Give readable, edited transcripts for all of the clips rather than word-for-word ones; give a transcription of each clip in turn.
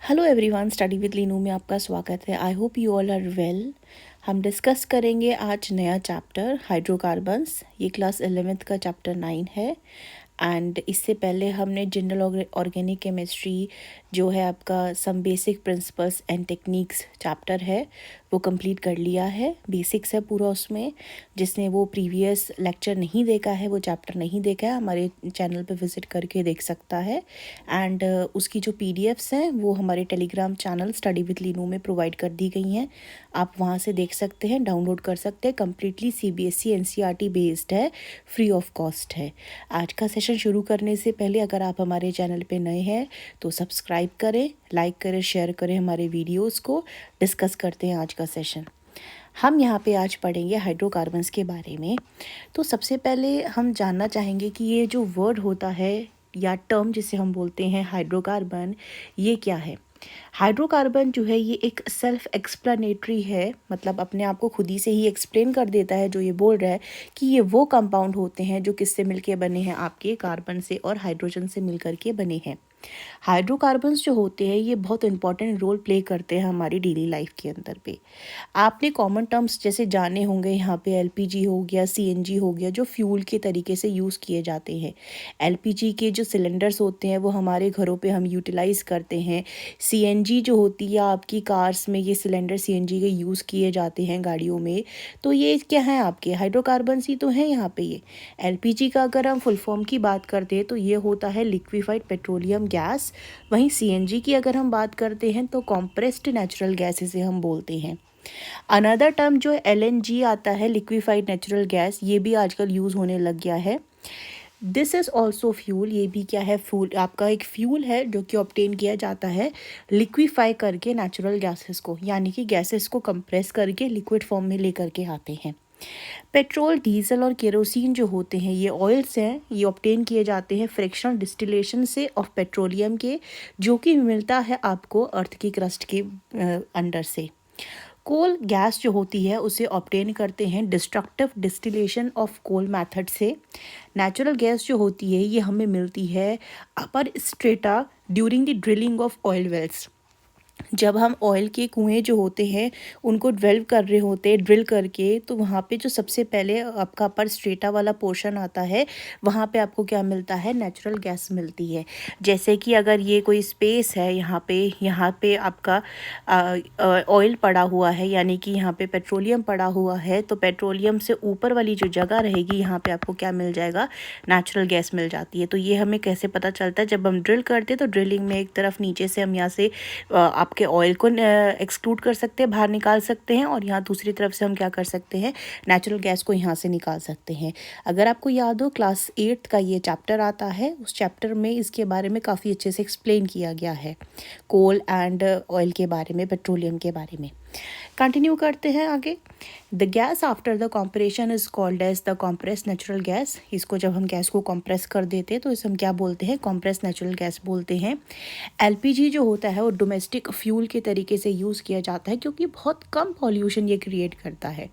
Hello everyone, study with Leenu में आपका स्वागत है। I hope you all are well. हम डिस्कस करेंगे आज नया चैप्टर हाइड्रोकार्बन्स। ये क्लास 11th का चैप्टर 9 है। एंड इससे पहले हमने जनरल ऑर्गेनिक केमिस्ट्री जो है आपका some basic principles and techniques chapter है वो कंप्लीट कर लिया है। बेसिक्स है पूरा उसमें। जिसने वो प्रीवियस लेक्चर नहीं देखा है, वो चैप्टर नहीं देखा है, हमारे चैनल पे विज़िट करके देख सकता है। एंड उसकी जो पीडीएफ्स हैं वो हमारे Telegram channel study with Leenu में प्रोवाइड कर दी गई हैं। आप वहाँ से देख सकते हैं, डाउनलोड कर सकते हैं। कम्प्लीटली सीबीएसई एनसीईआरटी बेस्ड है, फ्री ऑफ कॉस्ट है। आज का सेशन शुरू करने से पहले अगर आप हमारे चैनल पे नए हैं तो सब्सक्राइब करें, लाइक करें, शेयर करें हमारे वीडियोस को। डिस्कस करते हैं आज का सेशन। हम यहाँ पे आज पढ़ेंगे हाइड्रोकार्बन्स के बारे में। तो सबसे पहले हम जानना चाहेंगे कि ये जो वर्ड होता है या टर्म जिसे हम बोलते हैं हाइड्रोकार्बन, ये क्या है। हाइड्रोकार्बन जो है ये एक सेल्फ एक्सप्लेनेटरी है, मतलब अपने आप को खुद ही से ही एक्सप्लेन कर देता है जो ये बोल रहा है कि ये वो कंपाउंड होते हैं जो किससे मिलके बने हैं, आपके कार्बन से और हाइड्रोजन से मिलकर के बने हैं। हाइड्रोकार्बन्स जो होते हैं ये बहुत इंपॉर्टेंट रोल प्ले करते हैं हमारी डेली लाइफ के अंदर पे। आपने कॉमन टर्म्स जैसे जाने होंगे, यहाँ पे एलपीजी हो गया, सीएनजी हो गया, जो फ्यूल के तरीके से यूज़ किए जाते हैं। एलपीजी के जो सिलेंडर्स होते हैं वो हमारे घरों पे हम यूटिलाइज़ करते हैं। सीएनजी जो होती है आपकी कार्स में, ये सिलेंडर सीएनजी के यूज़ किए जाते हैं गाड़ियों में। तो ये क्या है, आपके हाइड्रोकार्बन्स ही तो हैं यहाँ पे ये। एलपीजी का अगर हम फुल फॉर्म की बात करते हैं तो ये होता है लिक्विफाइड पेट्रोलियम गैस। वहीं सीएनजी की अगर हम बात करते हैं तो कॉम्प्रेस्ड नेचुरल गैस इसे हम बोलते हैं। अनदर टर्म जो एलएनजी आता है, लिक्विफाइड नेचुरल गैस, ये भी आजकल यूज़ होने लग गया है। This is also fuel. ये भी क्या है, फ्यूल आपका एक फ्यूल है जो कि ऑब्टेन किया जाता है लिक्विफाई करके नेचुरल गैसेस को, यानी कि गैसेस को कंप्रेस करके लिक्विड फॉर्म में लेकर के आते हैं। पेट्रोल, डीजल और केरोसिन जो होते हैं ये ऑयल्स हैं, ये ऑब्टेन किए जाते हैं फ्रिक्शनल डिस्टिलेशन से ऑफ पेट्रोलियम के, जो कि मिलता है आपको अर्थ की क्रस्ट के अंडर से। कोल गैस जो होती है उसे ऑब्टेन करते हैं destructive distillation of coal method से। नेचुरल गैस जो होती है ये हमें मिलती है upper strata during the drilling of oil wells. जब हम ऑयल के कुएं जो होते हैं उनको ड्रिल कर रहे होते हैं, ड्रिल करके, तो वहाँ पे जो सबसे पहले आपका अपर स्ट्रेटा वाला पोर्शन आता है वहाँ पे आपको क्या मिलता है, नेचुरल गैस मिलती है। जैसे कि अगर ये कोई स्पेस है, यहाँ पे आपका ऑयल पड़ा हुआ है, यानी कि यहाँ पे पेट्रोलियम पड़ा हुआ है, तो पेट्रोलियम से ऊपर वाली जो जगह रहेगी यहाँ पे आपको क्या मिल जाएगा, नेचुरल गैस मिल जाती है। तो ये हमें कैसे पता चलता है, जब हम ड्रिल करते हैं तो ड्रिलिंग में एक तरफ नीचे से हम यहाँ से आपके ऑयल को एक्सक्लूड कर सकते हैं, बाहर निकाल सकते हैं, और यहाँ दूसरी तरफ से हम क्या कर सकते हैं, नेचुरल गैस को यहाँ से निकाल सकते हैं। अगर आपको याद हो, क्लास 8 का ये चैप्टर आता है, उस चैप्टर में इसके बारे में काफ़ी अच्छे से एक्सप्लेन किया गया है, कोल एंड ऑयल के बारे में, पेट्रोलियम के बारे में। कंटिन्यू करते हैं आगे। The gas after the compression is called as the compress natural gas. इसको जब हम गैस को कॉम्प्रेस कर देते हैं तो इसे हम क्या बोलते हैं, कॉम्प्रेस नेचुरल गैस बोलते हैं। एलपीजी जो होता है वो डोमेस्टिक फ्यूल के तरीके से यूज़ किया जाता है क्योंकि बहुत कम पॉल्यूशन ये क्रिएट करता है।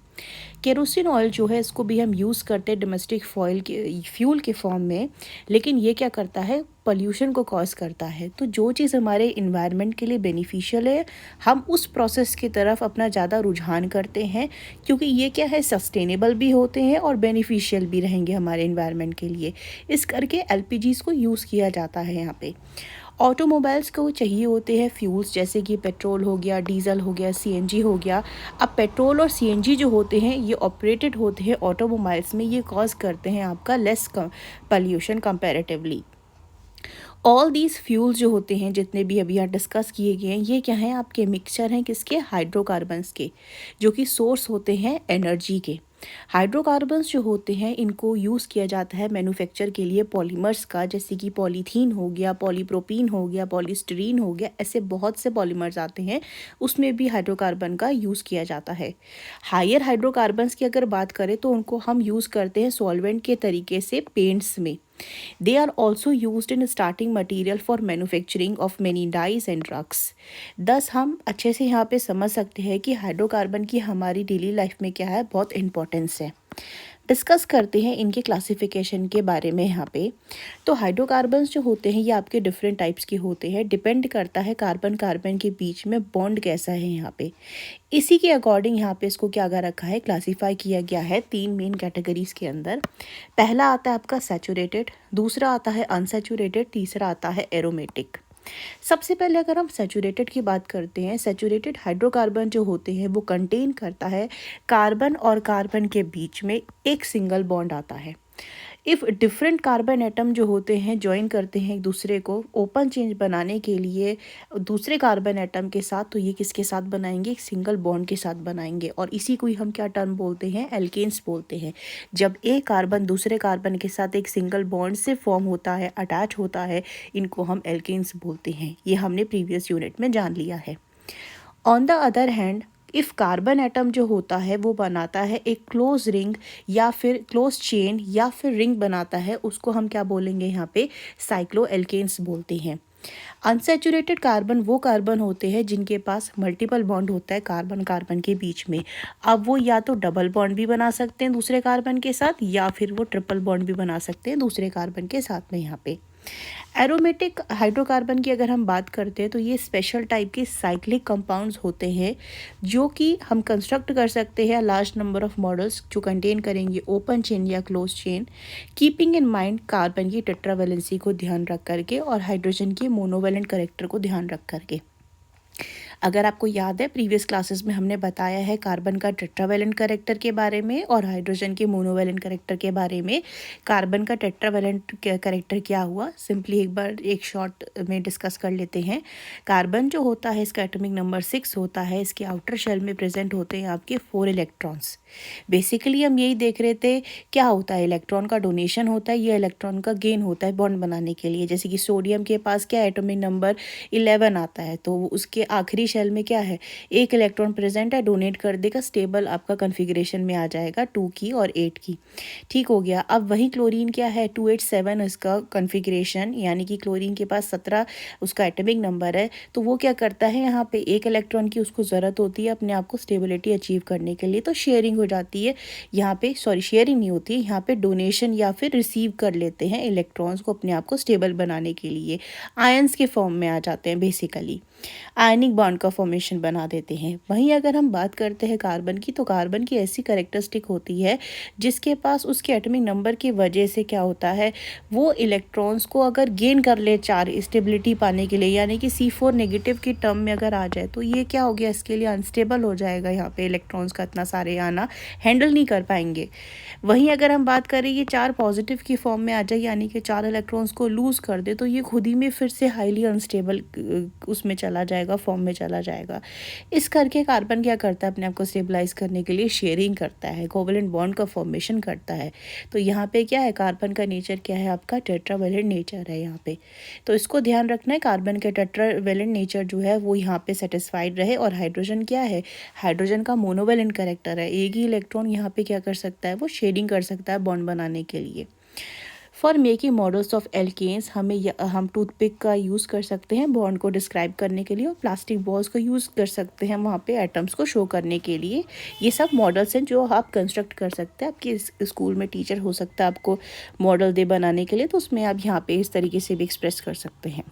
केरोसिन ऑयल जो है इसको भी हम यूज़ करते हैं डोमेस्टिक फ्यूल के फॉर्म में, लेकिन ये क्या करता है, पॉल्यूशन को कॉज करता है। तो जो चीज़ हमारे इन्वायरमेंट के लिए बेनिफिशियल है हम उस प्रोसेस की तरफ अपना ज़्यादा रुझान करते हैं, क्योंकि ये क्या है, सस्टेनेबल भी होते हैं और बेनिफिशियल भी रहेंगे हमारे इन्वायरमेंट के लिए। इस करके एलपीजीज़ को यूज़ किया जाता है यहाँ पे। ऑटोमोबाइल्स को चाहिए होते हैं फ्यूल्स, जैसे कि पेट्रोल हो गया, डीजल हो गया, सीएनजी हो गया। अब पेट्रोल और सीएनजी जो होते हैं ये ऑपरेटेड होते हैं ऑटोमोबाइल्स में, ये कॉज करते हैं आपका less pollution comparatively. All these fuels जो होते हैं, जितने भी अभी यहाँ डिस्कस किए गए हैं, ये क्या हैं, आपके मिक्सचर हैं किसके, हाइड्रोकार्बन्स के, जो कि सोर्स होते हैं एनर्जी के। हाइड्रोकार्बन्स जो होते हैं इनको यूज़ किया जाता है मैन्युफैक्चर के लिए पॉलीमर्स का, जैसे कि पॉलीथीन हो गया, पॉलीप्रोपीन हो गया, पॉलीस्टीरीन हो गया, ऐसे बहुत से पॉलीमर्स आते हैं, उसमें भी हाइड्रोकार्बन का यूज़ किया जाता है। हायर हाइड्रोकार्बन्स की अगर बात करें तो उनको हम यूज़ करते हैं सॉल्वेंट के तरीके से पेंट्स में। They are also used in starting material for manufacturing of many dyes and drugs. thus हम अच्छे से यहाँ पे समझ सकते हैं कि हाइड्रोकार्बन की हमारी डेली लाइफ में क्या है, बहुत इंपॉर्टेंस है। डिस्कस करते हैं इनके क्लासिफिकेशन के बारे में यहाँ पे। तो हाइड्रोकार्बन्स जो होते हैं ये आपके डिफरेंट टाइप्स के होते हैं, डिपेंड करता है कार्बन कार्बन के बीच में बॉन्ड कैसा है यहाँ पे। इसी के अकॉर्डिंग यहाँ पे इसको क्या कर रखा है, क्लासीफाई किया गया है 3 मेन कैटेगरीज के अंदर। पहला आता है आपका सैचुरेटेड, दूसरा आता है अनसैचुरेटेड, तीसरा आता है एरोमेटिक। सबसे पहले अगर हम सैचुरेटेड की बात करते हैं, सैचुरेटेड हाइड्रोकार्बन जो होते हैं वो कंटेन करता है कार्बन और कार्बन के बीच में एक सिंगल बॉन्ड आता है। इफ़ डिफरेंट कार्बन एटम जो होते हैं ज्वाइन करते हैं एक दूसरे को ओपन चेंज बनाने के लिए दूसरे कार्बन एटम के साथ, तो ये किसके साथ बनाएंगे, एक सिंगल बॉन्ड के साथ बनाएंगे। और इसी को ही हम क्या टर्म बोलते हैं, एल्केन्स बोलते हैं। जब एक कार्बन दूसरे कार्बन के साथ एक सिंगल बॉन्ड से फॉर्म होता है, अटैच होता है, इनको हम एल्केन्स बोलते हैं। ये हमने प्रीवियस यूनिट में जान लिया है। On the other hand, if carbon atom जो होता है वो बनाता है एक क्लोज रिंग या फिर क्लोज चेन या फिर रिंग बनाता है, उसको हम क्या बोलेंगे यहाँ पे, साइक्लो एल्केन्स बोलते हैं। अनसैचुरेटेड कार्बन वो कार्बन होते हैं जिनके पास मल्टीपल बॉन्ड होता है कार्बन कार्बन के बीच में। अब वो या तो डबल बॉन्ड भी बना सकते हैं दूसरे कार्बन के साथ, या फिर वो ट्रिपल बॉन्ड भी बना सकते हैं दूसरे कार्बन के साथ में यहाँ पे। एरोमेटिक हाइड्रोकार्बन की अगर हम बात करते हैं तो ये स्पेशल टाइप के साइक्लिक कंपाउंड्स होते हैं जो कि हम कंस्ट्रक्ट कर सकते हैं लार्ज नंबर ऑफ मॉडल्स जो कंटेन करेंगे ओपन चेन या close chain, keeping in mind carbon की टेट्रावैलेंसी को ध्यान रख करके और हाइड्रोजन के मोनोवैलेंट कैरेक्टर को ध्यान रख करके। अगर आपको याद है प्रीवियस क्लासेस में हमने बताया है कार्बन का टेट्रावैलेंट कैरेक्टर के बारे में और हाइड्रोजन के मोनोवैलेंट कैरेक्टर के बारे में। कार्बन का टेट्रावैलेंट कैरेक्टर क्या हुआ, सिंपली एक बार एक शॉर्ट में डिस्कस कर लेते हैं। कार्बन जो होता है इसका एटॉमिक नंबर 6 होता है, इसके आउटर शेल में प्रेजेंट होते हैं आपके 4 इलेक्ट्रॉन्स। बेसिकली हम यही देख रहे थे क्या होता है, इलेक्ट्रॉन का डोनेशन होता है या इलेक्ट्रॉन का गेन होता है बॉन्ड बनाने के लिए। जैसे कि सोडियम के पास क्या एटॉमिक नंबर 11 आता है, तो उसके आखिरी शेल में क्या है, एक इलेक्ट्रॉन प्रेजेंट है, डोनेट कर देगा, स्टेबल आपका कॉन्फ़िगरेशन में आ जाएगा 2 की और 8 की। ठीक हो गया। अब वही क्लोरीन क्या है, 287 इसका कॉन्फ़िगरेशन, यानी कि क्लोरीन के पास 17 उसका एटॉमिक नंबर है। तो वो क्या करता है, यहाँ पे एक इलेक्ट्रॉन की उसको ज़रूरत होती है अपने आप को स्टेबिलिटी अचीव करने के लिए, तो शेयरिंग हो जाती है यहाँ पे। सॉरी, शेयरिंग नहीं होती है यहाँ पे, डोनेशन या फिर रिसीव कर लेते हैं इलेक्ट्रॉन्स को अपने आप को स्टेबल बनाने के लिए। आयंस के फॉर्म में आ जाते हैं, बेसिकली आयनिक बॉन्ड का फॉर्मेशन बना देते हैं। वहीं अगर हम बात करते हैं कार्बन की, तो कार्बन की ऐसी कैरेक्टरिस्टिक होती है जिसके पास उसके एटॉमिक नंबर की वजह से क्या होता है, वो इलेक्ट्रॉन्स को अगर गेन कर ले चार स्टेबिलिटी पाने के लिए, यानी कि C4 नेगेटिव की टर्म में अगर आ जाए, तो ये क्या हो गया, इसके लिए अनस्टेबल हो जाएगा। यहाँ पे इलेक्ट्रॉन्स का इतना सारे आना हैंडल नहीं कर पाएंगे। वहीं अगर हम बात करें ये 4 पॉजिटिव की फॉर्म में आ जाए, यानी कि 4 इलेक्ट्रॉन्स को लूज़ कर दे, तो ये खुद ही में फिर से हाईली अनस्टेबल उसमें चला जाएगा, फॉर्म में चला जाएगा। इस करके कार्बन क्या करता है, अपने आप को स्टेबलाइज करने के लिए शेयरिंग करता है, कोवलेंट बॉन्ड का फॉर्मेशन करता है। तो यहाँ पे क्या है, कार्बन का नेचर क्या है, आपका टेट्रावैलेंट नेचर है यहाँ पे। तो इसको ध्यान रखना है, कार्बन के टेट्रावैलेंट नेचर जो है वो यहाँ पे सेटिस्फाइड रहे। और हाइड्रोजन क्या है, हाइड्रोजन का मोनोवैलेंट कैरेक्टर है, एक ही इलेक्ट्रॉन यहाँ पे क्या कर सकता है, वो शेयरिंग कर सकता है बॉन्ड बनाने के लिए। For making models of alkanes हम टूथपिक का यूज़ कर सकते हैं बॉन्ड को डिस्क्राइब करने के लिए, और प्लास्टिक बॉल्स को यूज़ कर सकते हैं वहाँ पे एटम्स को शो करने के लिए। ये सब मॉडल्स हैं जो आप कंस्ट्रक्ट कर सकते हैं। आपके स्कूल में टीचर हो सकता है आपको मॉडल दे बनाने के लिए, तो उसमें आप यहाँ पे इस तरीके से भी एक्सप्रेस कर सकते हैं।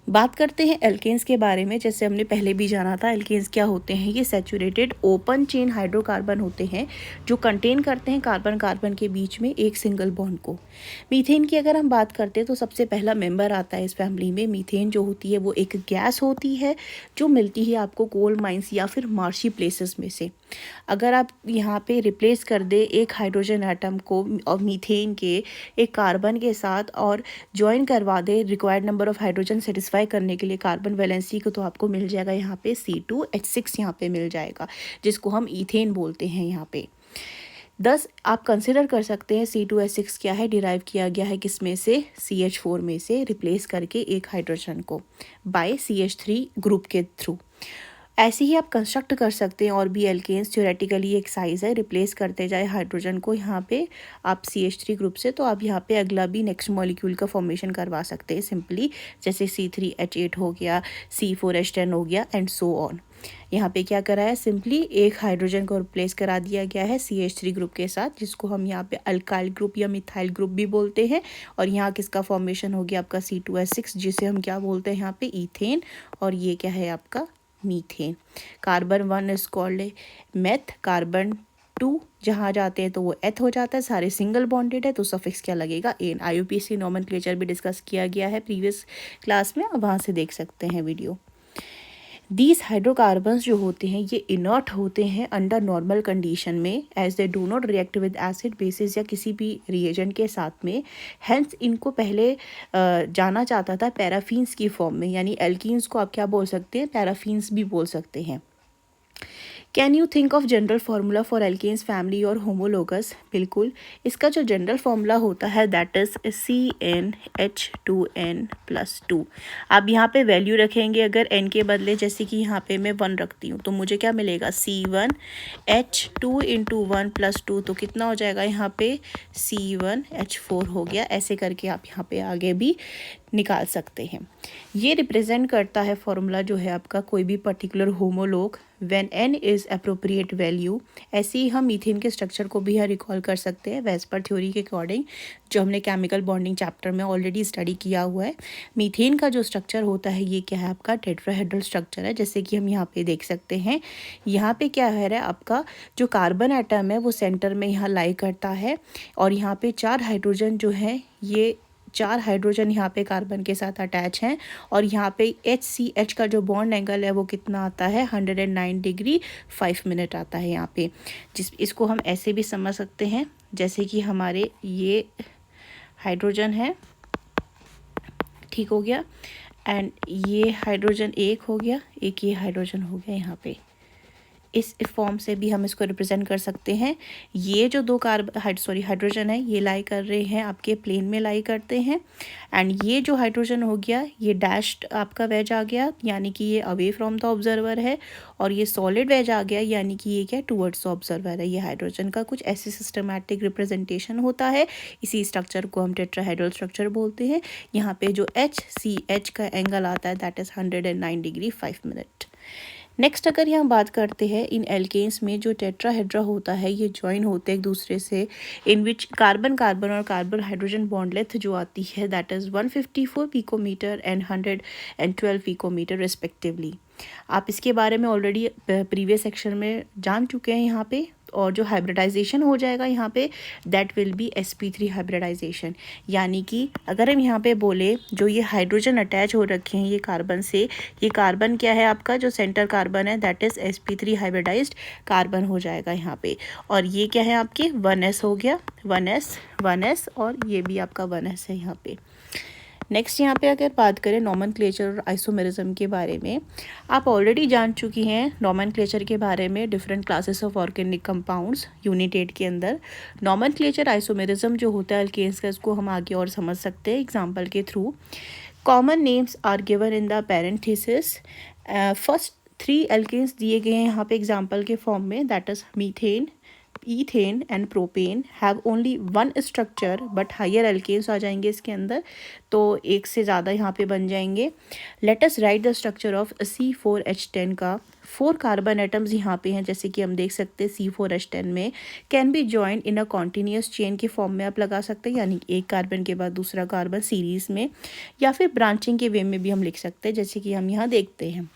बात करते हैं एल्केन्स के बारे में। जैसे हमने पहले भी जाना था, एल्केन्स क्या होते हैं, ये सैचुरेटेड ओपन चेन हाइड्रोकार्बन होते हैं जो कंटेन करते हैं कार्बन कार्बन के बीच में एक सिंगल बॉन्ड को। मीथेन की अगर हम बात करते हैं तो सबसे पहला मेंबर आता है इस फैमिली में। मीथेन जो होती है वो एक गैस होती है जो मिलती है आपको कोल माइंस या फिर मार्शी प्लेसेस में से। अगर आप यहाँ पे रिप्लेस कर दे एक हाइड्रोजन एटम को और मीथेन के एक कार्बन के साथ और ज्वाइन करवा they required number of hydrogen satisfy करने के लिए कार्बन वैलेंसी को, तो आपको मिल जाएगा यहाँ पे C2H6 यहाँ पे मिल जाएगा, जिसको हम ईथेन बोलते हैं यहाँ पे। 10 आप कंसिडर कर सकते हैं C2H6 क्या है, डिराइव किया गया है किस में से, CH4 में से रिप्लेस करके एक हाइड्रोजन को बाय CH3 ग्रुप के थ्रू। ऐसे ही आप कंस्ट्रक्ट कर सकते हैं और भी एल्केन्स। थ्योरेटिकली एक साइज़ है, रिप्लेस करते जाए हाइड्रोजन को यहाँ पे आप CH3 ग्रुप से, तो आप यहाँ पे अगला भी नेक्स्ट मॉलिक्यूल का फॉर्मेशन करवा सकते हैं सिंपली, जैसे C3H8 हो गया, C4H10 हो गया एंड सो ऑन। यहाँ पे क्या करा है, सिंपली एक हाइड्रोजन को रिप्लेस करा दिया गया है CH3 ग्रुप के साथ, जिसको हम यहाँ पे अल्काइल ग्रुप या मिथाइल ग्रुप भी बोलते हैं। और यहाँ किसका फॉर्मेशन हो गया आपका C2H6, जिसे हम क्या बोलते हैं यहाँ पे ईथेन, और ये क्या है आपका methane. Carbon 1 is called meth, carbon 2 जहाँ जाते हैं तो वो एथ हो जाता है, सारे सिंगल बॉन्डेड है तो सफिक्स क्या लगेगा, एन। IUPAC नोमेनक्लेचर भी डिस्कस किया गया है प्रीवियस क्लास में, आप वहाँ से देख सकते हैं वीडियो। दीज हाइड्रोकार्बन्स जो होते हैं ये इनर्ट होते हैं अंडर नॉर्मल कंडीशन में, as they do not react with acid bases या किसी भी रिएजेंट के साथ में। हेंस इनको पहले जाना जाता था पैराफिन्स की फॉर्म में, यानी एल्कीन्स को आप क्या बोल सकते हैं, पैराफिन्स भी बोल सकते हैं। Can you think of general formula for alkanes family और होमोलोगस? बिल्कुल, इसका जो जनरल फार्मूला होता है दैट इज़ CnH2n+2। आप यहाँ पे वैल्यू रखेंगे अगर n के बदले, जैसे कि यहाँ पे मैं 1 रखती हूँ तो मुझे क्या मिलेगा, C1H2 × 1+2, तो कितना हो जाएगा यहाँ पे C1H4 हो गया। ऐसे करके आप यहाँ पे आगे भी निकाल सकते हैं। ये रिप्रेजेंट करता है फॉर्मूला जो है आपका कोई भी particular homologue when n is appropriate value. ऐसे ही हम मीथेन के स्ट्रक्चर को भी यहाँ रिकॉल कर सकते हैं वेज पर थ्योरी के अकॉर्डिंग, जो हमने केमिकल बॉन्डिंग चैप्टर में ऑलरेडी स्टडी किया हुआ है। मीथेन का जो स्ट्रक्चर होता है ये क्या है आपका टेट्राहेड्रल स्ट्रक्चर है, जैसे कि हम यहाँ पे देख सकते हैं। यहाँ पे क्या है आपका जो कार्बन एटम है वो सेंटर में यहाँ लाई करता है, और यहाँ पे 4 हाइड्रोजन जो है, ये 4 हाइड्रोजन यहाँ पे कार्बन के साथ अटैच हैं, और यहाँ पे HCH का जो बॉन्ड एंगल है वो कितना आता है, 109 डिग्री 5 मिनट आता है यहाँ पे। इसको हम ऐसे भी समझ सकते हैं जैसे कि हमारे ये हाइड्रोजन है, ठीक हो गया, एंड ये हाइड्रोजन एक हो गया, एक ये हाइड्रोजन हो गया यहाँ पे। इस फॉर्म से भी हम इसको रिप्रेजेंट कर सकते हैं। ये जो 2 हाइड्रोजन है ये लाई कर रहे हैं आपके प्लेन में लाई करते हैं, एंड ये जो हाइड्रोजन हो गया ये डैश्ड आपका वेज आ गया, यानी कि ये अवे फ्रॉम द ऑब्जर्वर है, और ये सॉलिड वेज आ गया, यानी कि ये क्या टुवर्ड्स द ऑब्जर्वर है। ये हाइड्रोजन का कुछ ऐसे सिस्टमैटिक रिप्रेजेंटेशन होता है। इसी स्ट्रक्चर को हम टेट्राहेड्रल स्ट्रक्चर बोलते हैं। यहाँ पे जो HCH का एंगल आता है that is 109 degree 5 minute. Next अगर यहाँ बात करते हैं इन एल्केन्स में जो टेट्राहेड्रा होता है ये ज्वाइन होते हैं एक दूसरे से, इन विच कार्बन कार्बन और कार्बन हाइड्रोजन बॉन्ड लेंथ जो आती है that is 154 picometer and 112 picometer respectively. आप इसके बारे में ऑलरेडी प्रीवियस सेक्शन में जान चुके हैं यहाँ पे। और जो हाइब्रिडाइजेशन हो जाएगा यहाँ पे that will B sp3 hybridisation, यानी कि अगर हम यहाँ पे बोले जो ये हाइड्रोजन अटैच हो रखे हैं ये कार्बन से, ये कार्बन क्या है आपका जो सेंटर कार्बन है that is sp3 hybridised carbon हो जाएगा यहाँ पे। और ये क्या है आपके 1s हो गया, 1s और ये भी आपका 1s है यहाँ पे। नेक्स्ट यहाँ पे अगर बात करें नोमेनक्लेचर और आइसोमेरिज्म के बारे में, आप ऑलरेडी जान चुकी हैं नोमेनक्लेचर के बारे में, different classes of organic compounds unit 8 के अंदर। नोमेनक्लेचर आइसोमेरिज्म जो होता है अल्केन्स का, इसको हम आगे और समझ सकते हैं एग्जाम्पल के थ्रू। Common names are given in the parenthesis. First 3 alkanes दिए गए हैं यहाँ पे एग्जाम्पल के फॉर्म में, that is methane, ethane and propane have only 1 structure, but higher alkanes आ जाएंगे इसके अंदर, तो एक से ज़्यादा यहाँ पे बन जाएंगे। Let us right the structure of C4H10 का। 4 कार्बन एटम्स यहाँ पे हैं, जैसे कि हम देख सकते हैं C4H10 में can be join in a continuous chain के फॉर्म में आप लगा सकते हैं, यानी एक कार्बन के बाद दूसरा कार्बन सीरीज़ में, या फिर ब्रांचिंग के वे में भी हम लिख सकते हैं, जैसे कि हम यहाँ देखते हैं।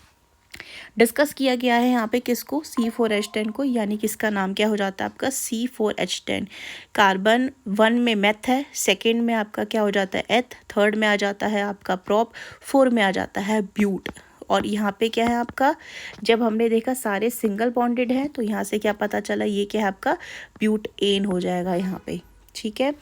डिस्कस किया गया है यहाँ पे किसको, C4H10 को, यानी किसका नाम क्या हो जाता है आपका C4H10। कार्बन 1 में मेथ है, सेकेंड में आपका क्या हो जाता है एथ, थर्ड में आ जाता है आपका प्रॉप, 4 में आ जाता है ब्यूट। और यहाँ पे क्या है आपका, जब हमने देखा सारे सिंगल बॉन्डेड हैं तो यहाँ से क्या पता चला, ये क्या है आपका ब्यूट एन हो जाएगा यहाँ पे, ठीक है।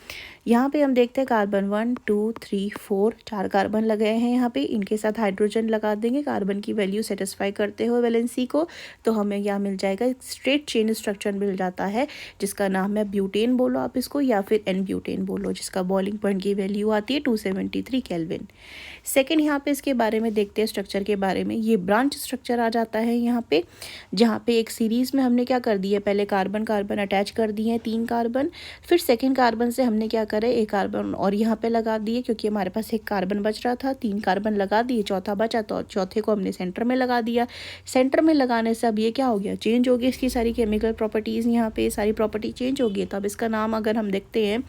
यहाँ पे हम देखते हैं कार्बन 1 2 3 4 4 कार्बन लगाए हैं यहाँ पे, इनके साथ हाइड्रोजन लगा देंगे कार्बन की वैल्यू सेटिस्फाई करते हुए वैलेंसी को, तो हमें यहाँ मिल जाएगा स्ट्रेट चेन स्ट्रक्चर मिल जाता है, जिसका नाम है ब्यूटेन बोलो आप इसको, या फिर एन ब्यूटेन बोलो, जिसका बॉइलिंग पॉइंट की वैल्यू आती है 273 केल्विन। सेकेंड यहाँ पे इसके बारे में देखते हैं स्ट्रक्चर के बारे में। ये ब्रांच स्ट्रक्चर आ जाता है यहाँ पे, जहाँ पे एक सीरीज़ में हमने क्या कर दिया, पहले कार्बन कार्बन अटैच कर दिए हैं 3 कार्बन, फिर सेकेंड कार्बन से हमने क्या करा, एक कार्बन और यहाँ पे लगा दिए, क्योंकि हमारे पास एक कार्बन बच रहा था, 3 कार्बन लगा दिए, चौथा बचा तो चौथे को हमने सेंटर में लगा दिया। सेंटर में लगाने से अब ये क्या हो गया, चेंज हो गई इसकी सारी केमिकल प्रॉपर्टीज़, यहाँ पे सारी प्रॉपर्टी चेंज हो गई। तो अब इसका नाम अगर हम देखते हैं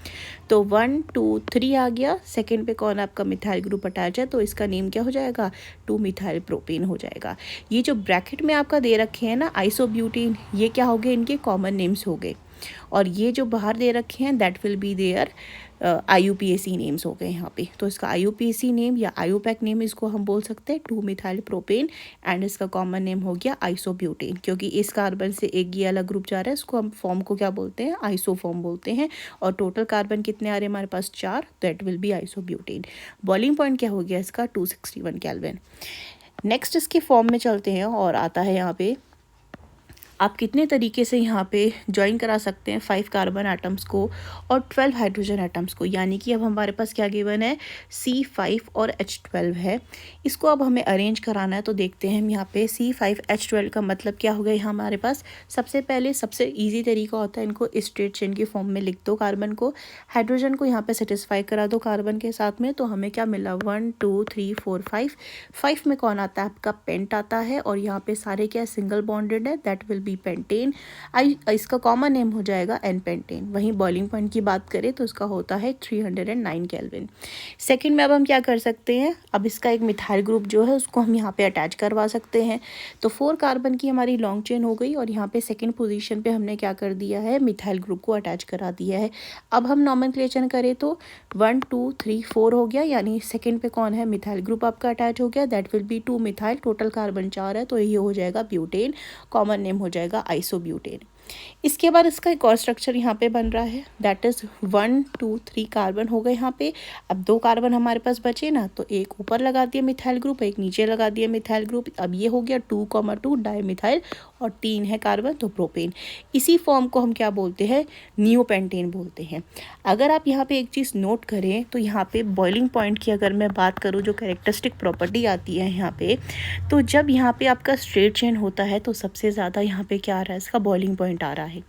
तो 1 2 3 आ गया। सेकेंड पे कौन आपका मिथाइल ग्रुप अटैच है, तो इसका नेम क्या हो जाएगा, 2 मिथाइल प्रोपेन हो जाएगा। ये जो ब्रैकेट में आपका दे रखे हैं ना आइसोब्यूटेन, ये क्या हो गए, इनके कॉमन नेम्स हो गए। और ये जो बाहर दे रखे हैं that will be there IUPAC names हो गए यहाँ पे। तो इसका IUPAC नेम या IUPAC नेम इसको हम बोल सकते हैं 2 मिथाइल प्रोपेन, एंड इसका कॉमन नेम हो गया आइसोब्यूटेन, क्योंकि इस कार्बन से एक ये अलग ग्रुप जा रहा है, इसको हम फॉर्म को क्या बोलते हैं, आइसोफॉर्म बोलते हैं। और टोटल कार्बन कितने आ रहे हैं हमारे पास, 4, that will B isobutane. Boiling point क्या हो गया इसका, 261 केल्विन। नेक्स्ट इसके फॉर्म में चलते हैं और आता है यहाँ पे आप कितने तरीके से यहाँ पे ज्वाइन करा सकते हैं 5 कार्बन एटम्स को और 12 हाइड्रोजन एटम्स को। यानी कि अब हमारे पास क्या गिवन है, C5 और H12 है। इसको अब हमें अरेंज कराना है, तो देखते हैं हम यहाँ पे C5H12 का मतलब क्या हो गया यहाँ हमारे पास। सबसे पहले सबसे ईजी तरीका होता है, इनको स्ट्रेट चेन की फॉर्म में लिख दो, कार्बन को, हाइड्रोजन को यहाँ पे सेटिस्फाई करा दो कार्बन के साथ में, तो हमें क्या मिला 1 2 3 4 5। 5 में कौन आता है आपका, पेंट आता है, और यहाँ पे सारे क्या सिंगल बॉन्डेड है, दैट विल बी पेंटेन। इसका कॉमन नेम हो जाएगा एन पेंटेन। वहीं बॉइलिंग पॉइंट की बात करें तो इसका होता है 309 केल्विन। सेकंड में अब हम क्या कर सकते हैं, अब इसका एक मिथाइल ग्रुप जो है उसको हम यहाँ पे अटैच करवा सकते हैं। तो 4 कार्बन की हमारी लॉन्ग चेन हो गई, और यहाँ पे सेकंड पोजीशन पे हमने क्या कर दिया है, मिथाइल ग्रुप को अटैच करा दिया है। अब हम नॉमेनक्लेचर करें तो 1 2 3 4 हो गया, यानी सेकंड पे कौन है, मिथाइल ग्रुप आपका अटैच हो गया, that will B 2 methyl, total carbon 4 है, तो ये हो जाएगा ब्यूटेन, कॉमन नेम हो जाएगा आइसोब्यूटेन। इसके बाद इसका एक और स्ट्रक्चर यहाँ पे बन रहा है, दैट इज 1 2 3 कार्बन हो गए यहाँ पे। अब 2 कार्बन हमारे पास बचे ना, तो एक ऊपर लगा दिया मिथाइल ग्रुप, एक नीचे लगा दिया मिथाइल ग्रुप। अब ये हो गया 2,2 डाईमिथाइल, और 3 है कार्बन, तो प्रोपेन। इसी फॉर्म को हम क्या बोलते हैं, नियोपेंटेन बोलते हैं। अगर आप यहाँ पे एक चीज़ नोट करें तो यहाँ पे बॉइलिंग पॉइंट की अगर मैं बात करूँ, जो कैरेक्टरिस्टिक प्रॉपर्टी आती है यहाँ पे, तो जब यहाँ पे आपका स्ट्रेट चेन होता है तो सबसे ज़्यादा यहाँ पे क्या आ रहा है, इसका बॉइलिंग पॉइंट आ रहा है।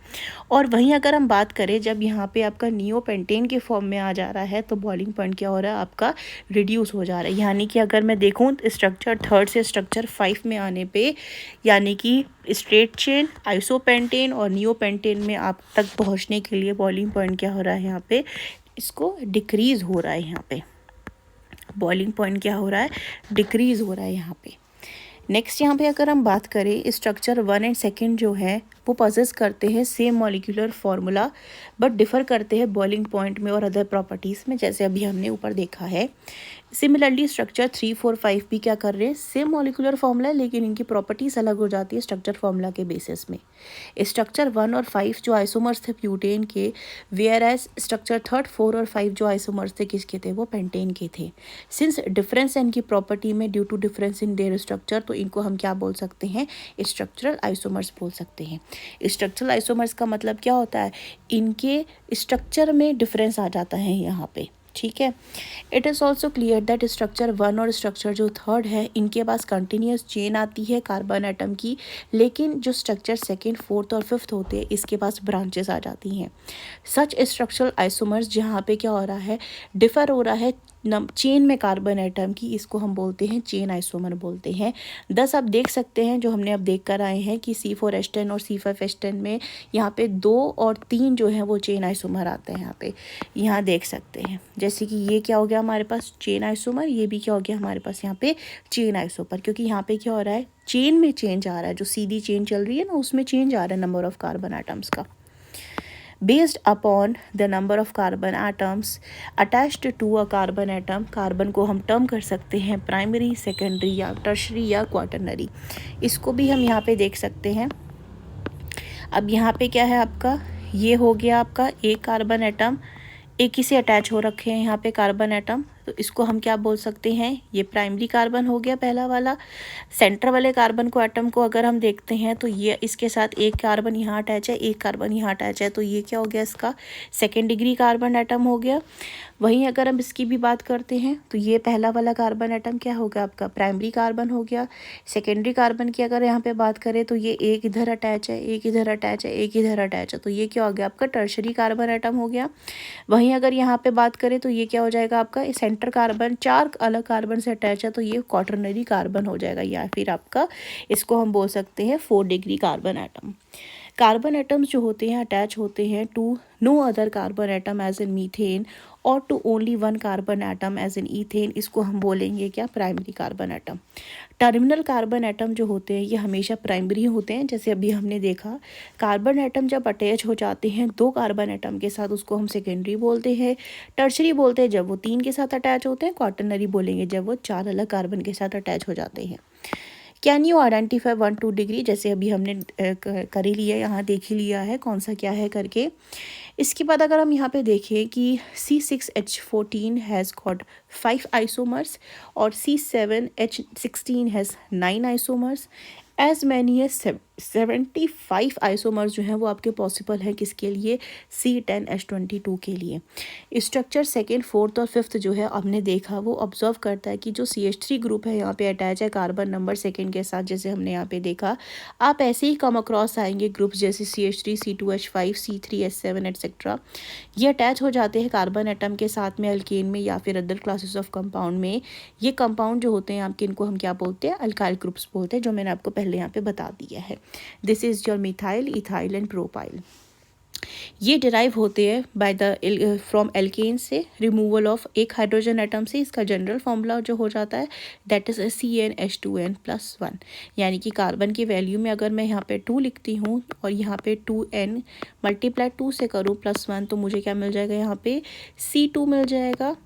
और वहीं अगर हम बात करें जब यहाँ पे आपका नियोपेंटेन के फॉर्म में आ जा रहा है, तो बॉइलिंग पॉइंट क्या हो रहा है, आपका रिड्यूस हो जा रहा है। यानी कि अगर मैं देखूँ स्ट्रक्चर 3 से स्ट्रक्चर 5 में आने पे, यानी कि स्ट्रेट चेन, आइसोपेंटेन और नियोपेंटेन में आप तक पहुँचने के लिए बॉइलिंग पॉइंट क्या हो रहा है यहाँ पे, इसको डिक्रीज हो रहा है। यहाँ पे बॉइलिंग पॉइंट क्या हो रहा है, डिक्रीज हो रहा है यहाँ पे। नेक्स्ट यहाँ पे अगर हम बात करें, स्ट्रक्चर 1 एंड सेकेंड जो है वो पॉजेस करते हैं same molecular formula, but differ करते हैं बॉइलिंग पॉइंट में और अदर प्रॉपर्टीज़ में, जैसे अभी हमने ऊपर देखा है। सिमिलरली स्ट्रक्चर 3 4 5 भी क्या कर रहे हैं, सेम मॉलिक्यूलर फार्मूला है, लेकिन इनकी प्रॉपर्टीज़ अलग हो जाती है स्ट्रक्चर फार्मूला के बेसिस में। स्ट्रक्चर 1 और 5 जो आइसोमर्स थे ब्यूटेन के, वेयर एज स्ट्रक्चर 3 4 और 5 जो आइसोमर्स थे किसके थे, वो पेंटेन के थे। सिंस डिफरेंस इनकी प्रॉपर्टी में due to difference in their structure, तो इनको हम क्या बोल सकते हैं, स्ट्रक्चरल आइसोमर्स बोल सकते हैं। स्ट्रक्चरल आइसोमर्स का मतलब क्या होता है, इनके स्ट्रक्चर में डिफरेंस आ जाता है यहाँ पे, ठीक है। It is also clear that structure 1 और स्ट्रक्चर जो 3 है, इनके पास कंटिन्यूस चेन आती है कार्बन एटम की, लेकिन जो स्ट्रक्चर 2nd 4th और 5th होते हैं, इसके पास ब्रांचेस आ जाती हैं। सच स्ट्रक्चरल आइसोमर्स जहाँ पे क्या हो रहा है, डिफ़र हो रहा है चेन में कार्बन एटम की, इसको हम बोलते हैं चेन आइसोमर बोलते हैं। आप देख सकते हैं जो हमने अब देख कर आए हैं कि C4H10 और C5H10 में यहाँ पे 2 और 3 जो है वो चेन आइसोमर आते हैं। यहाँ पे यहाँ देख सकते हैं, जैसे कि ये क्या हो गया हमारे पास चेन आइसोमर, ये भी क्या हो गया हमारे पास यहाँ पे चेन आइसोमर, क्योंकि यहाँ पे क्या हो रहा है, चेन में चेंज आ रहा है। जो सीधी चेन चल रही है ना, उसमें चेंज आ रहा है नंबर ऑफ कार्बन एटम्स का। Based upon the number of carbon atoms attached to a carbon atom, carbon को हम टर्म कर सकते हैं प्राइमरी, सेकेंडरी या टर्शरी या क्वाटरनरी। इसको भी हम यहाँ पे देख सकते हैं। अब यहाँ पे क्या है आपका, ये हो गया आपका एक कार्बन एटम, एक ही से अटैच हो रखे हैं यहाँ पे कार्बन एटम, तो इसको हम क्या बोल सकते हैं, ये प्राइमरी कार्बन हो गया पहला वाला। सेंटर वाले कार्बन को एटम को अगर हम देखते हैं तो ये इसके साथ एक कार्बन यहाँ अटैच है, एक कार्बन यहाँ अटैच है, तो ये क्या हो गया, इसका सेकेंड डिग्री कार्बन एटम हो गया। वहीं अगर हम इसकी भी बात करते हैं तो ये पहला वाला कार्बन एटम क्या होगा, आपका प्राइमरी कार्बन हो गया। सेकेंडरी कार्बन की अगर यहाँ पे बात करें तो ये एक इधर अटैच है, एक इधर अटैच है, एक इधर अटैच है, तो ये क्या हो गया, आपका टर्शरी कार्बन एटम हो गया। वहीं अगर यहाँ पे बात करें तो ये क्या हो जाएगा, आपका सेंटर कार्बन चार अलग कार्बन से अटैच है, तो ये क्वाटरनरी कार्बन हो जाएगा, या फिर आपका इसको हम बोल सकते हैं 4 degree carbon atom. Carbon atoms जो होते हैं अटैच होते हैं to no other carbon atom as in methane और to only one carbon atom as in ethane, इसको हम बोलेंगे क्या, primary carbon atom. Terminal carbon atom जो होते हैं ये हमेशा प्राइमरी होते हैं, जैसे अभी हमने देखा कार्बन एटम जब अटैच हो जाते हैं दो कार्बन एटम के साथ उसको हम सेकेंडरी बोलते हैं। टर्शरी बोलते हैं जब वो 3 के साथ अटैच होते हैं। क्वाटरनरी बोलेंगे जब वो 4 अलग कार्बन के साथ अटैच हो जाते हैं। कैन यू आइडेंटिफाई 1-2 डिग्री, जैसे अभी हमने कर ही लिया, यहाँ देख ही लिया है कौन सा क्या है करके। इसके बाद अगर हम यहाँ पे देखें कि C6H14 हैज़ गॉट 5 आइसोमर्स और C7H16 has 9 isomers, as many as 75 isomers जो हैं वो आपके पॉसिबल हैं किसके लिए, C10H22 के लिए। स्ट्रक्चर सेकेंड, फोर्थ और फिफ्थ जो है हमने देखा वो ऑब्जर्व करता है कि जो CH3 ग्रुप है यहाँ पे अटैच है कार्बन नंबर सेकेंड के साथ, जैसे हमने यहाँ पे देखा। आप ऐसे ही कम अक्रॉस आएंगे ग्रुप्स जैसे CH3, C2H5, C3H7 एट्सेट्रा। ये अटैच हो जाते हैं कार्बन एटम के साथ में अल्केन में या फिर अदर क्लासेस ऑफ कंपाउंड में। ये कंपाउंड जो होते हैं आपके, इनको हम क्या बोलते हैं, अल्काइल ग्रुप्स बोलते हैं, जो मैंने आपको पहले यहाँ पे बता दिया है। This is your methyl, ethyl and propyl. ये डिराइव होते हैं बाय द फ्रॉम एल्केन से, रिमूवल ऑफ एक हाइड्रोजन एटम से। इसका जनरल फॉर्मूला जो हो जाता है दैट इज़ CnH2n+1, यानी कि कार्बन की वैल्यू में अगर मैं यहाँ पे 2 लिखती हूँ और यहाँ पे 2n मल्टीप्लाई 2 से करूँ +1, तो मुझे क्या मिल जाएगा, यहाँ पे C2 मिल जाएगा।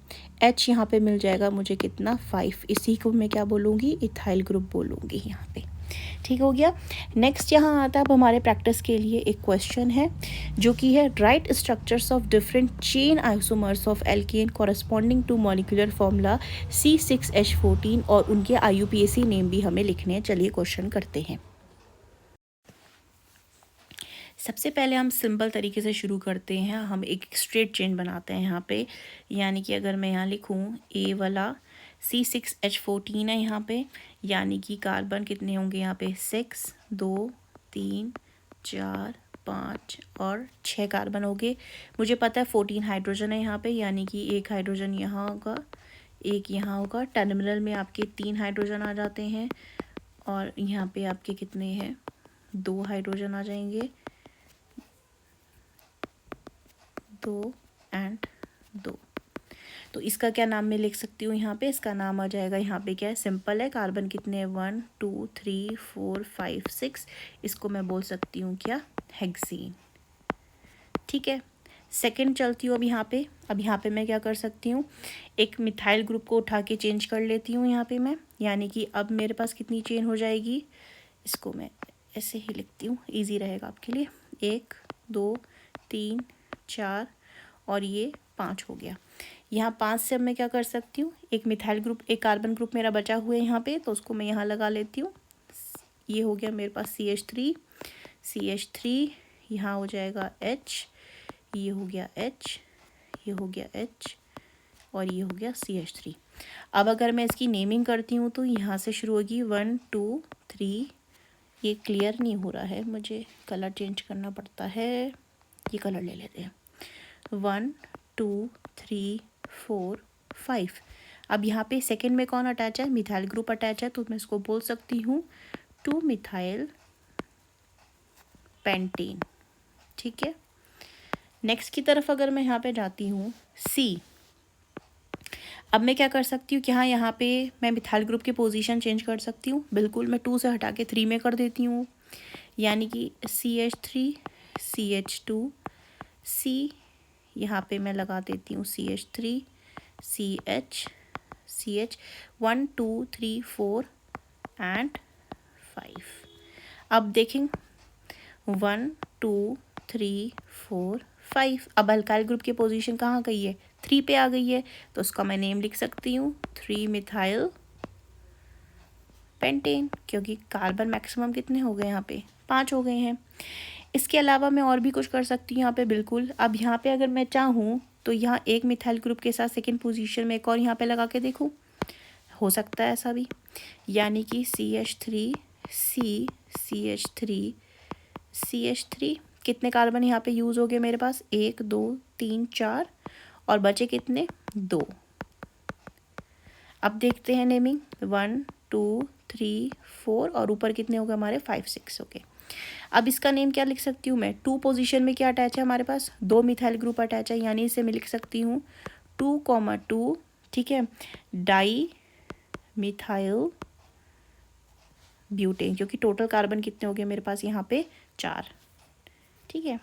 H यहाँ पे मिल जाएगा मुझे कितना, 5। इसी को मैं क्या बोलूँगी, इथाइल ग्रुप बोलूँगी यहाँ पे। ठीक हो गया। नेक्स्ट यहाँ आता है अब हमारे प्रैक्टिस के लिए एक क्वेश्चन है जो कि है right structures of different chain isomers of alkane corresponding to molecular formula C6H14 और उनके IUPAC नेम भी हमें लिखने हैं। चलिए क्वेश्चन करते हैं। सबसे पहले हम सिंपल तरीके से शुरू करते हैं। हम एक स्ट्रेट चेन बनाते हैं यहाँ पे, यानी कि अगर मैं यहाँ लिखूँ ए वाला C6H14 है यहाँ पे, यानी कि कार्बन कितने होंगे यहाँ पे, 6, 2, 3, 4, 5 और 6 कार्बन हो गए। मुझे पता है 14 हाइड्रोजन है यहाँ पे, यानी कि एक हाइड्रोजन यहाँ होगा, एक यहाँ होगा। टर्मिनल में आपके 3 हाइड्रोजन आ जाते हैं और यहाँ पे आपके कितने हैं, 2 हाइड्रोजन आ जाएंगे, 2 एंड 2। तो इसका क्या नाम मैं लिख सकती हूँ यहाँ पे, इसका नाम आ जाएगा, यहाँ पे क्या है, सिंपल है, कार्बन कितने हैं, 1 2 3 4 5 6, इसको मैं बोल सकती हूँ क्या, हेक्सेन। ठीक है। सेकंड चलती हूँ अब यहाँ पे। अब यहाँ पे मैं क्या कर सकती हूँ, एक मिथाइल ग्रुप को उठा के चेंज कर लेती हूँ यहाँ पे मैं, यानी कि अब मेरे पास कितनी चेन हो जाएगी, इसको मैं ऐसे ही लिखती हूँ, ईजी रहेगा आपके लिए। 1 2 3 4 और ये 5 हो गया। यहाँ 5 से अब मैं क्या कर सकती हूँ, एक मिथाइल ग्रुप, एक कार्बन ग्रुप मेरा बचा हुआ है यहाँ पे, तो उसको मैं यहाँ लगा लेती हूँ। ये हो गया मेरे पास CH3, यहाँ हो जाएगा H, ये हो गया H, ये हो गया H और ये हो गया CH3। अब अगर मैं इसकी नेमिंग करती हूँ तो यहाँ से शुरू होगी 1 2 3। ये क्लियर नहीं हो रहा है, मुझे कलर चेंज करना पड़ता है, ये कलर ले लेते हैं। 1 2 3 4 5। अब यहाँ पे सेकेंड में कौन अटैच है, मिथाइल ग्रुप अटैच है, तो मैं इसको बोल सकती हूँ 2 मिथाइल पेंटेन। ठीक है। नेक्स्ट की तरफ अगर मैं यहाँ पे जाती हूँ C, अब मैं क्या कर सकती हूँ कि हाँ, यहाँ पे मैं मिथाइल ग्रुप की पोजीशन चेंज कर सकती हूँ। बिल्कुल, मैं 2 से हटा के 3 में कर देती हूँ, यानी कि CH3 CH2 C, यहाँ पे मैं लगा देती हूँ CH3 CH 1 2 3 4 एंड 5। अब देखें 1 2 3 4 5। अब अल्काइल ग्रुप की पोजीशन कहाँ गई है, 3 पे आ गई है, तो उसका मैं नेम लिख सकती हूँ 3 मिथाइल पेंटेन, क्योंकि कार्बन मैक्सिमम कितने हो गए यहाँ पे, 5 हो गए हैं। इसके अलावा मैं और भी कुछ कर सकती हूँ यहाँ पे बिल्कुल। अब यहाँ पे अगर मैं चाहूँ तो यहाँ एक मिथाइल ग्रुप के साथ सेकेंड पोजीशन में एक और यहाँ पे लगा के देखूँ, हो सकता है ऐसा भी, यानी कि CH3 CH3 CH3, कितने कार्बन यहाँ पे यूज़ हो गए मेरे पास, 1 2 3 4, और बचे कितने, 2। अब देखते हैं नेमिंग, 1 2 3 4, और ऊपर कितने हो गए हमारे, 5 6 हो गए। अब इसका नेम क्या लिख सकती हूँ मैं, 2 पोजीशन में क्या अटैच है हमारे पास, 2 मिथाइल ग्रुप अटैच है, यानी इसे मैं लिख सकती हूँ 2,2, ठीक है, डाई मिथाइल ब्यूटेन, क्योंकि टोटल कार्बन कितने हो गए मेरे पास यहाँ पे, 4, ठीक है।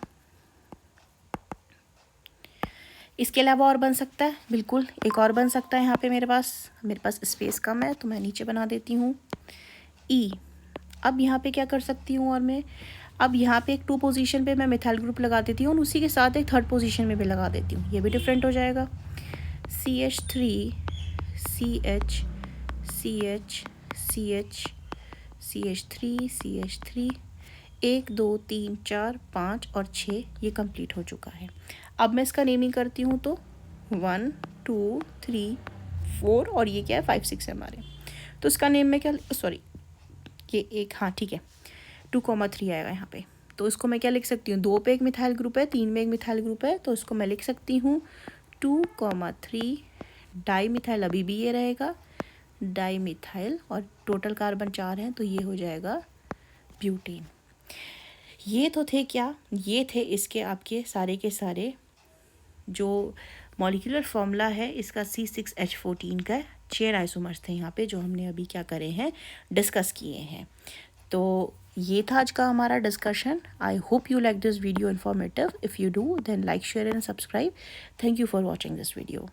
इसके अलावा और बन सकता है, बिल्कुल एक और बन सकता है यहाँ पे मेरे पास स्पेस कम है तो मैं नीचे बना देती हूँ ई। अब यहाँ पे क्या कर सकती हूँ, और मैं अब यहाँ पे एक 2 पोजीशन पे मैं मिथाइल ग्रुप लगा देती हूँ और उसी के साथ एक 3rd पोजीशन में भी लगा देती हूँ, ये भी डिफरेंट हो जाएगा, CH3 CH CH CH CH3 CH3, 1 2 3 4 5 और 6, ये कंप्लीट हो चुका है। अब मैं इसका नेमिंग करती हूँ तो 1 2 3 4, और ये क्या है, 5 6 है हमारे, तो इसका नेम में क्या, सॉरी ये एक, हाँ ठीक है, 2,3 आएगा यहाँ पे, तो इसको मैं क्या लिख सकती हूँ, 2 पे एक मिथाइल ग्रुप है, 3 में एक मिथाइल ग्रुप है, तो इसको मैं लिख सकती हूँ 2,3 डाई मिथाइल, अभी भी ये रहेगा डाई मिथाइल, और टोटल कार्बन 4 हैं तो ये हो जाएगा ब्यूटेन। ये तो थे क्या, ये थे इसके आपके सारे के सारे जो मॉलिक्यूलर फॉर्मूला है इसका C6H14 का, 6 आइसोमर्स थे यहाँ पे जो हमने अभी क्या करे हैं, डिस्कस किए हैं। तो ये था आज का हमारा discussion. I hope you like this video informative. If you do then like share and subscribe. Thank you for watching this video.